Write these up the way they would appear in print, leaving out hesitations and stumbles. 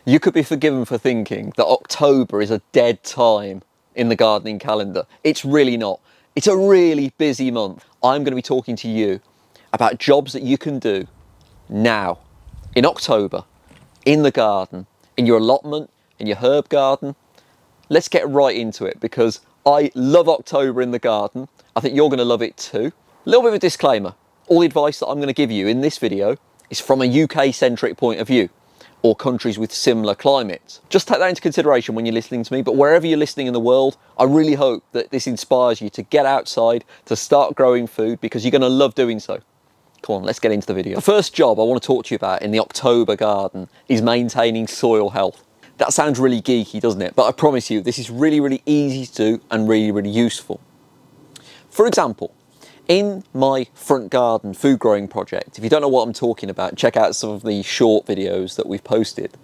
You could be forgiven for thinking that October is a dead time in the gardening calendar. It's really not. It's a really busy month. I'm going to be talking to you about jobs that you can do now, in October, in the garden, in your allotment, in your herb garden. Let's get right into it because I love October in the garden. I think you're going to love it too. A little bit of a disclaimer. All the advice that I'm going to give you in this video is from a UK-centric point of view, or countries with similar climates. Just take that into consideration when you're listening to me, but wherever you're listening in the world, I really hope that this inspires you to get outside, to start growing food, because you're going to love doing so. Come on, let's get into the video. The first job I want to talk to you about in the October garden is maintaining soil health. That sounds really geeky, doesn't it? But I promise you, this is really, really easy to do and really, really useful. For example, in my front garden food growing project, if you don't know what I'm talking about, check out some of the short videos that we've posted.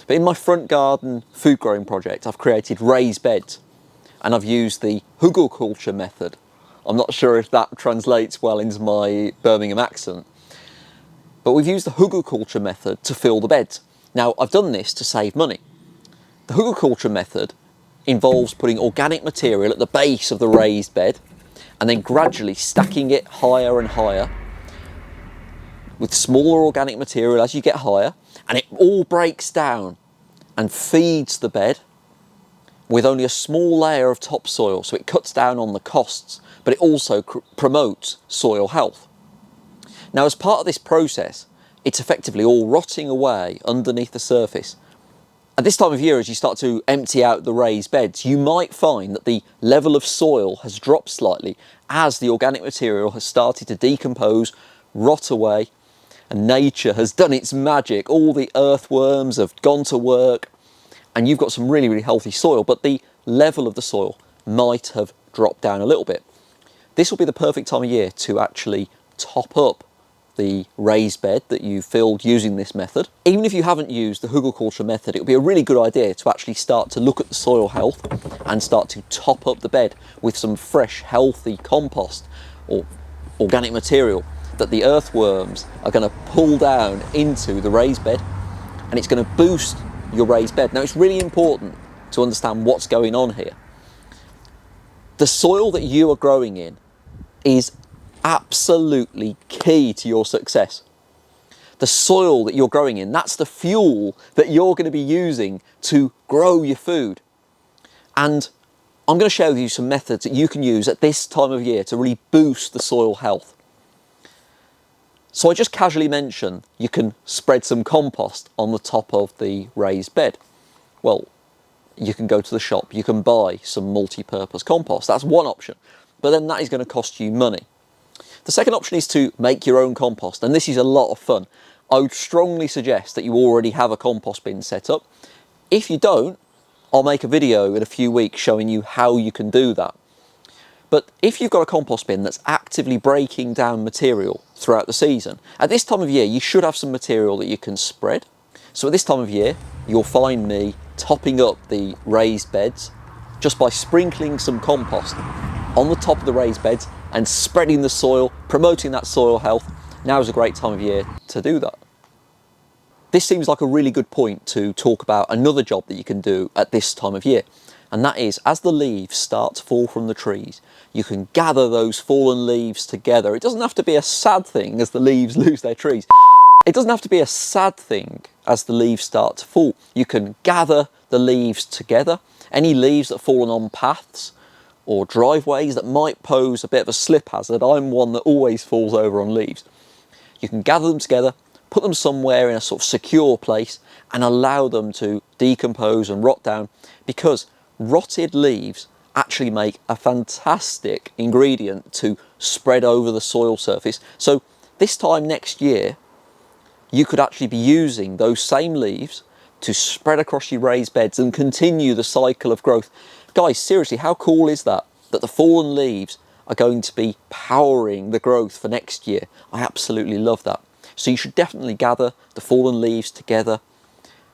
But in my front garden food growing project, I've created raised beds and I've used the hugelkultur method. I'm not sure if that translates well into my Birmingham accent, but we've used the hugelkultur method to fill the beds. Now, I've done this to save money. The hugelkultur method involves putting organic material at the base of the raised bed and then gradually stacking it higher and higher with smaller organic material as you get higher, and it all breaks down and feeds the bed with only a small layer of topsoil, so it cuts down on the costs, but it also promotes soil health. Now, as part of this process, it's effectively all rotting away underneath the surface. At this time of year, as you start to empty out the raised beds, you might find that the level of soil has dropped slightly as the organic material has started to decompose, rot away, and nature has done its magic. All the earthworms have gone to work, and you've got some really, really healthy soil, but the level of the soil might have dropped down a little bit. This will be the perfect time of year to actually top up the raised bed that you filled using this method. Even if you haven't used the hugelkultur method, it would be a really good idea to actually start to look at the soil health and start to top up the bed with some fresh, healthy compost or organic material that the earthworms are going to pull down into the raised bed, and it's going to boost your raised bed. Now, it's really important to understand what's going on here. The soil that you are growing in is absolutely key to your success. The soil that you're growing in, that's the fuel that you're going to be using to grow your food. And I'm going to show you some methods that you can use at this time of year to really boost the soil health. So I just casually mentioned you can spread some compost on the top of the raised bed. Well, you can go to the shop, you can buy some multi-purpose compost. That's one option, but then that is going to cost you money. The second option is to make your own compost, and this is a lot of fun. I would strongly suggest that you already have a compost bin set up. If you don't, I'll make a video in a few weeks showing you how you can do that. But if you've got a compost bin that's actively breaking down material throughout the season, at this time of year you should have some material that you can spread. So at this time of year, you'll find me topping up the raised beds just by sprinkling some compost on the top of the raised beds and spreading the soil, promoting that soil health. Now is a great time of year to do that. This seems like a really good point to talk about another job that you can do at this time of year. And that is, as the leaves start to fall from the trees, you can gather those fallen leaves together. It doesn't have to be a sad thing as the leaves lose their trees. It doesn't have to be a sad thing as the leaves start to fall. You can gather the leaves together. Any leaves that have fallen on paths or driveways that might pose a bit of a slip hazard. I'm one that always falls over on leaves. You can gather them together, put them somewhere in a sort of secure place and allow them to decompose and rot down, because rotted leaves actually make a fantastic ingredient to spread over the soil surface. So this time next year, you could actually be using those same leaves to spread across your raised beds and continue the cycle of growth. Guys, seriously, how cool is that? That the fallen leaves are going to be powering the growth for next year. I absolutely love that. So you should definitely gather the fallen leaves together.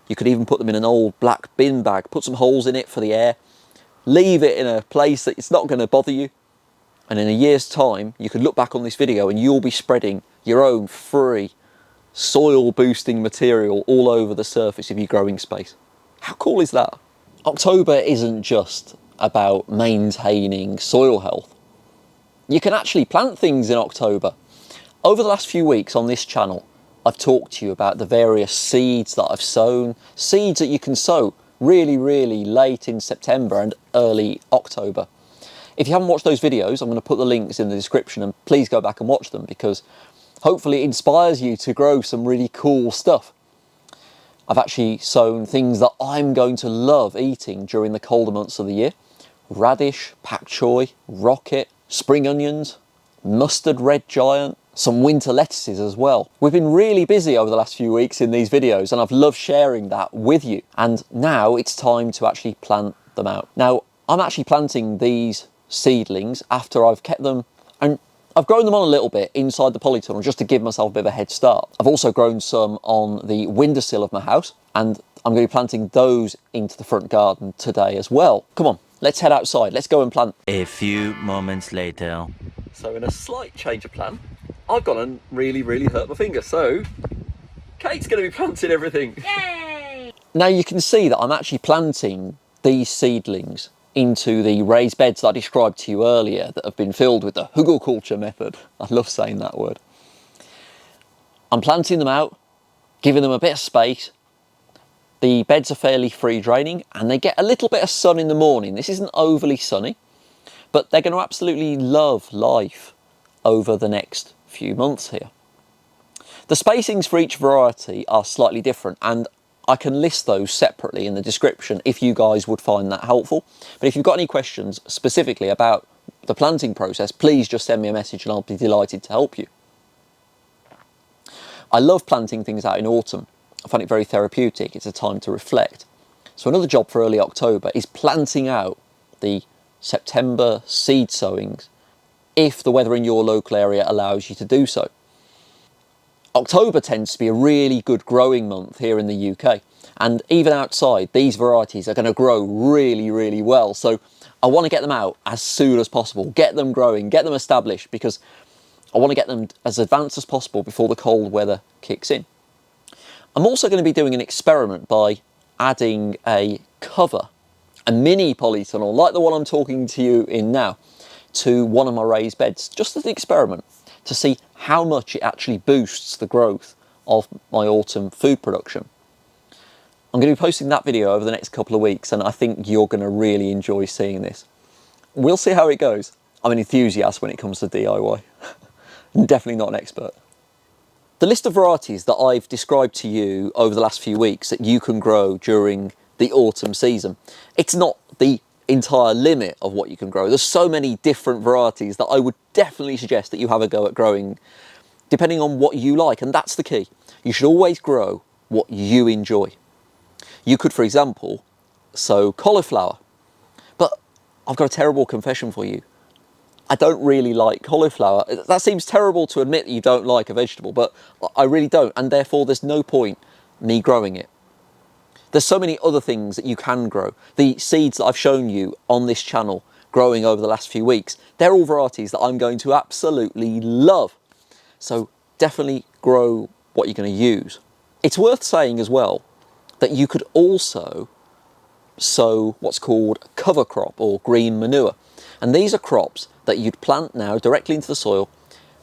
You could even put them in an old black bin bag, put some holes in it for the air, leave it in a place that it's not going to bother you. And in a year's time, you could look back on this video and you'll be spreading your own free soil boosting material all over the surface of your growing space. How cool is that? October isn't just about maintaining soil health. You can actually plant things in October. Over the last few weeks on this channel, I've talked to you about the various seeds that I've sown, seeds that you can sow really late in September and early October. If you haven't watched those videos, I'm going to put the links in the description, and please go back and watch them, because hopefully it inspires you to grow some really cool stuff. I've actually sown things that I'm going to love eating during the colder months of the year. Radish, pak choy, rocket, spring onions, mustard red giant, some winter lettuces as well. We've been really busy over the last few weeks in these videos, and I've loved sharing that with you. And now it's time to actually plant them out. Now, I'm actually planting these seedlings after I've kept them, and I've grown them on a little bit inside the polytunnel just to give myself a bit of a head start. I've also grown some on the windowsill of my house, and I'm going to be planting those into the front garden today as well. Come on, let's head outside. Let's go and plant. A few moments later. So in a slight change of plan, I've gone and really hurt my finger. So Kate's going to be planting everything. Yay! Now you can see that I'm actually planting these seedlings into the raised beds that I described to you earlier that have been filled with the hugelkultur method. I love saying that word. I'm planting them out, giving them a bit of space. The beds are fairly free draining and they get a little bit of sun in the morning. This isn't overly sunny, but they're going to absolutely love life over the next few months here. The spacings for each variety are slightly different, and I can list those separately in the description if you guys would find that helpful. But if you've got any questions specifically about the planting process, please just send me a message and I'll be delighted to help you. I love planting things out in autumn. I find it very therapeutic. It's a time to reflect. So another job for early October is planting out the September seed sowings if the weather in your local area allows you to do so. October tends to be a really good growing month here in the UK, and even outside these varieties are going to grow really well, so I want to get them out as soon as possible, get them growing, get them established, because I want to get them as advanced as possible before the cold weather kicks in. I'm also going to be doing an experiment by adding a cover, a mini polytunnel like the one I'm talking to you in now, to one of my raised beds, just as an experiment to see how much it actually boosts the growth of my autumn food production. I'm going to be posting that video over the next couple of weeks, and I think you're going to really enjoy seeing this. We'll see how it goes. I'm an enthusiast when it comes to DIY. I'm definitely not an expert. The list of varieties that I've described to you over the last few weeks that you can grow during the autumn season, it's not the entire limit of what you can grow. There's so many different varieties that I would definitely suggest that you have a go at growing, depending on what you like, and that's the key. You should always grow what you enjoy. You could, for example, sow cauliflower, but I've got a terrible confession for you. I don't really like cauliflower. That seems terrible to admit that you don't like a vegetable, but I really don't, and therefore there's no point me growing it. There's so many other things that you can grow. The seeds that I've shown you on this channel growing over the last few weeks, they're all varieties that I'm going to absolutely love. So definitely grow what you're going to use. It's worth saying as well that you could also sow what's called cover crop or green manure. And these are crops that you'd plant now directly into the soil,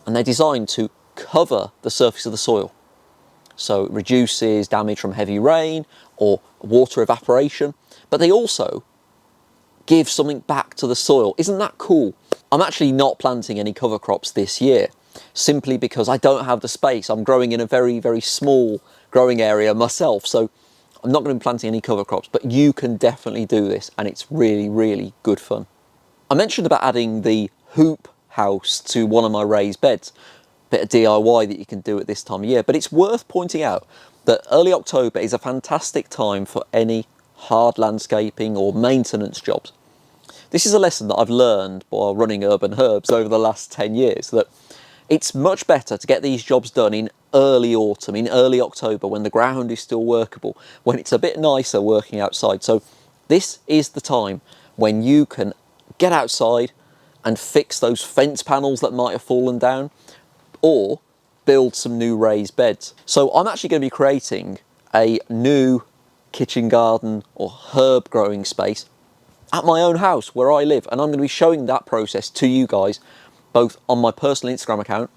and they're designed to cover the surface of the soil. So it reduces damage from heavy rain or water evaporation, but they also give something back to the soil. Isn't that cool? I'm actually not planting any cover crops this year, simply because I don't have the space. I'm growing in a very small growing area myself, so I'm not going to be planting any cover crops, but you can definitely do this, and it's really good fun. I mentioned about adding the hoop house to one of my raised beds. Bit of DIY that you can do at this time of year, but it's worth pointing out that early October is a fantastic time for any hard landscaping or maintenance jobs. This is a lesson that I've learned while running Urban Herbs over the last 10 years, that it's much better to get these jobs done in early autumn, in early October, when the ground is still workable, when it's a bit nicer working outside. So this is the time when you can get outside and fix those fence panels that might have fallen down, or build some new raised beds. So I'm actually going to be creating a new kitchen garden or herb growing space at my own house where I live, and I'm going to be showing that process to you guys both on my personal Instagram account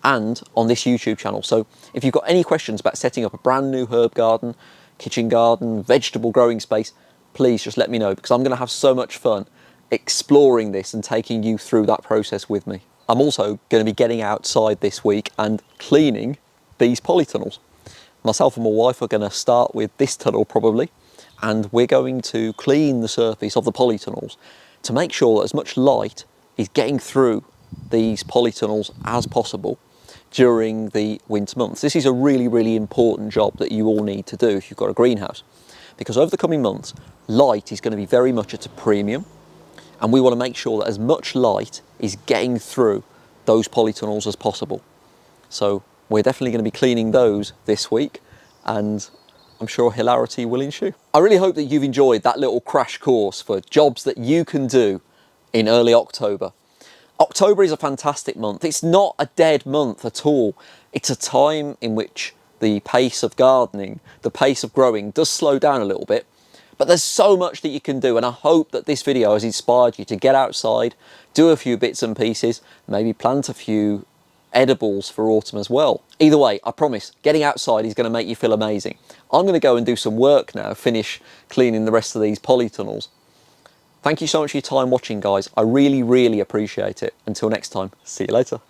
and on this YouTube channel. So if you've got any questions about setting up a brand new herb garden, kitchen garden, vegetable growing space, please just let me know, because I'm going to have so much fun exploring this and taking you through that process with me. I'm also going to be getting outside this week and cleaning these polytunnels. Myself and my wife are going to start with this tunnel probably, and we're going to clean the surface of the polytunnels to make sure that as much light is getting through these polytunnels as possible during the winter months. This is a really, really important job that you all need to do if you've got a greenhouse, because over the coming months, light is going to be very much at a premium, and we want to make sure that as much light is getting through those polytunnels as possible. So we're definitely going to be cleaning those this week, and I'm sure hilarity will ensue. I really hope that you've enjoyed that little crash course for jobs that you can do in early October. October is a fantastic month. It's not a dead month at all. It's a time in which the pace of gardening, the pace of growing does slow down a little bit, but there's so much that you can do, and I hope that this video has inspired you to get outside, do a few bits and pieces, maybe plant a few edibles for autumn as well. Either way, I promise, getting outside is going to make you feel amazing. I'm going to go and do some work now, finish cleaning the rest of these polytunnels. Thank you so much for your time watching, guys. I really, really appreciate it. Until next time, see you later.